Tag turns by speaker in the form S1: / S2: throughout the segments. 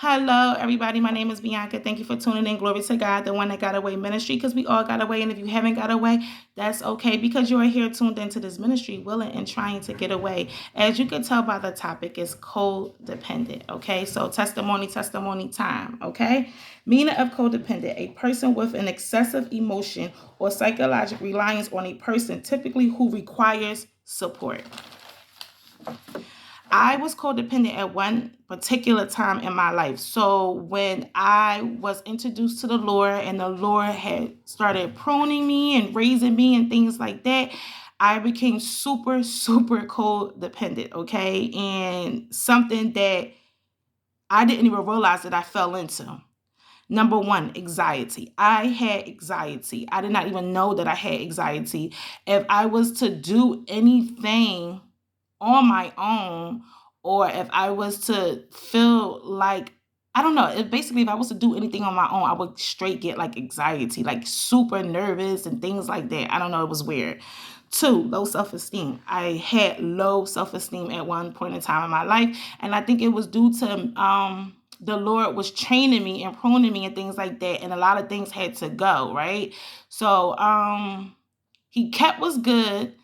S1: Hello, everybody. My name is Bianca. Thank you for tuning in. Glory to God, the one that got away ministry, because we all got away. And if you haven't got away, that's okay, because you are here tuned into this ministry, willing and trying to get away. As you can tell by the topic, it's codependent. Okay, so testimony time. Okay, meaning of codependent: a person with an excessive emotion or psychological reliance on a person, typically who requires support. I was codependent at one particular time in my life. So when I was introduced to the Lord and the Lord had started pruning me and raising me and things like that, I became super, super codependent, okay? And something that I didn't even realize that I fell into. Number one, anxiety. I had anxiety. I did not even know that I had anxiety. If I was to do anything on my own, or if I was to feel like, I don't know, if I was to do anything on my own, I would straight get like anxiety, like super nervous and things like that. I don't know, it was weird. Two, low self-esteem. I had low self-esteem at one point in time in my life, and I think it was due to the Lord was training me and pruning me and things like that, and a lot of things had to go, right? So he kept what's good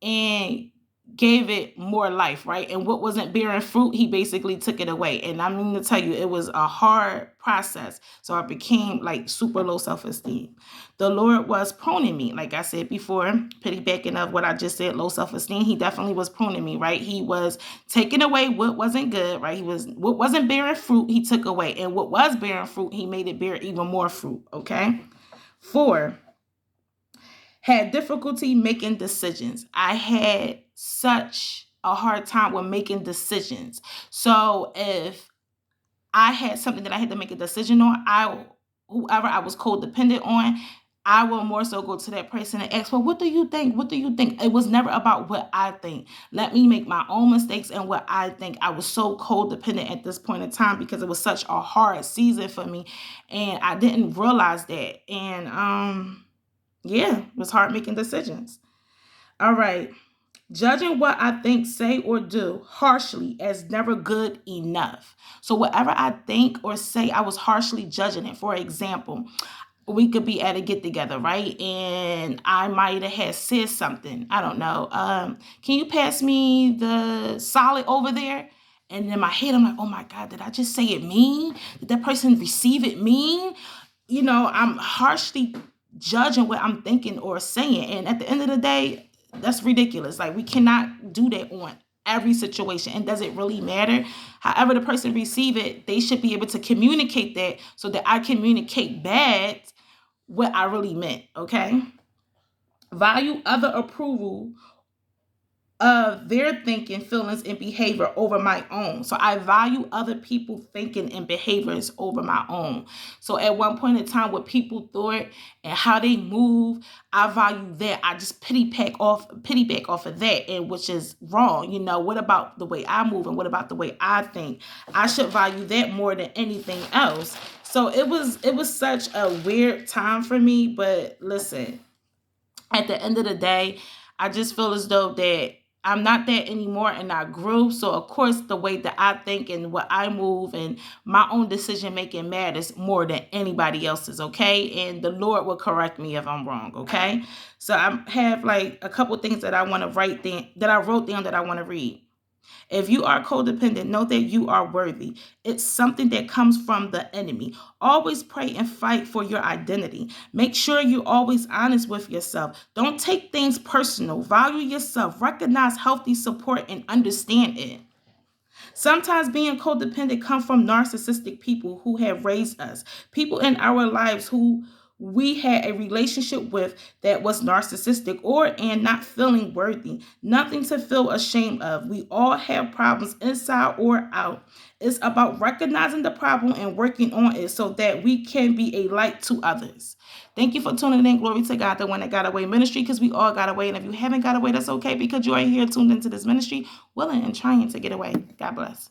S1: and gave it more life, right? And what wasn't bearing fruit, he basically took it away. And I mean to tell you, it was a hard process. So I became like super low self-esteem. The Lord was pruning me, like I said before, piggybacking of what I just said, low self-esteem. He definitely was pruning me, right? He was taking away what wasn't good, right? What wasn't bearing fruit, he took away. And what was bearing fruit, he made it bear even more fruit, okay? 4, had difficulty making decisions. I had such a hard time with making decisions. So if I had something that I had to make a decision on, whoever I was codependent on, I will more so go to that person and ask, well, what do you think? What do you think? It was never about what I think. Let me make my own mistakes and what I think. I was so codependent at this point in time because it was such a hard season for me. And I didn't realize that. And yeah, it was hard making decisions. All right. Judging what I think, say, or do harshly as never good enough. So, whatever I think or say, I was harshly judging it. For example, we could be at a get together, right? And I might have had said something. I don't know. Can you pass me the solid over there? And in my head, I'm like, oh my God, did I just say it mean? Did that person receive it mean? I'm harshly judging what I'm thinking or saying. And at the end of the day, that's ridiculous. Like, we cannot do that on every situation. And does it really matter? However the person receive it, they should be able to communicate that so that I communicate back what I really meant, okay? Value other approval of their thinking, feelings, and behavior over my own. So I value other people thinking and behaviors over my own. So at one point in time, what people thought and how they move, I value that. I just pity back off of that, and which is wrong. What about the way I move and what about the way I think? I should value that more than anything else. So it was such a weird time for me, but listen, at the end of the day, I just feel as though that I'm not that anymore, and I grew. So of course, the way that I think and what I move and my own decision making matters more than anybody else's, okay? And the Lord will correct me if I'm wrong, okay? So I have like a couple things that I want to write down, that I wrote down, that I want to read. If you are codependent, know that you are worthy. It's something that comes from the enemy. Always pray and fight for your identity. Make sure you're always honest with yourself. Don't take things personal. Value yourself. Recognize healthy support and understand it. Sometimes being codependent comes from narcissistic people who have raised us, people in our lives who we had a relationship with that was narcissistic or and not feeling worthy. Nothing to feel ashamed of. We all have problems inside or out. It's about recognizing the problem and working on it so that we can be a light to others. Thank you for tuning in. Glory to God, the one that got away ministry, because we all got away. And if you haven't got away, that's okay, because you are here tuned into this ministry, willing and trying to get away. God bless.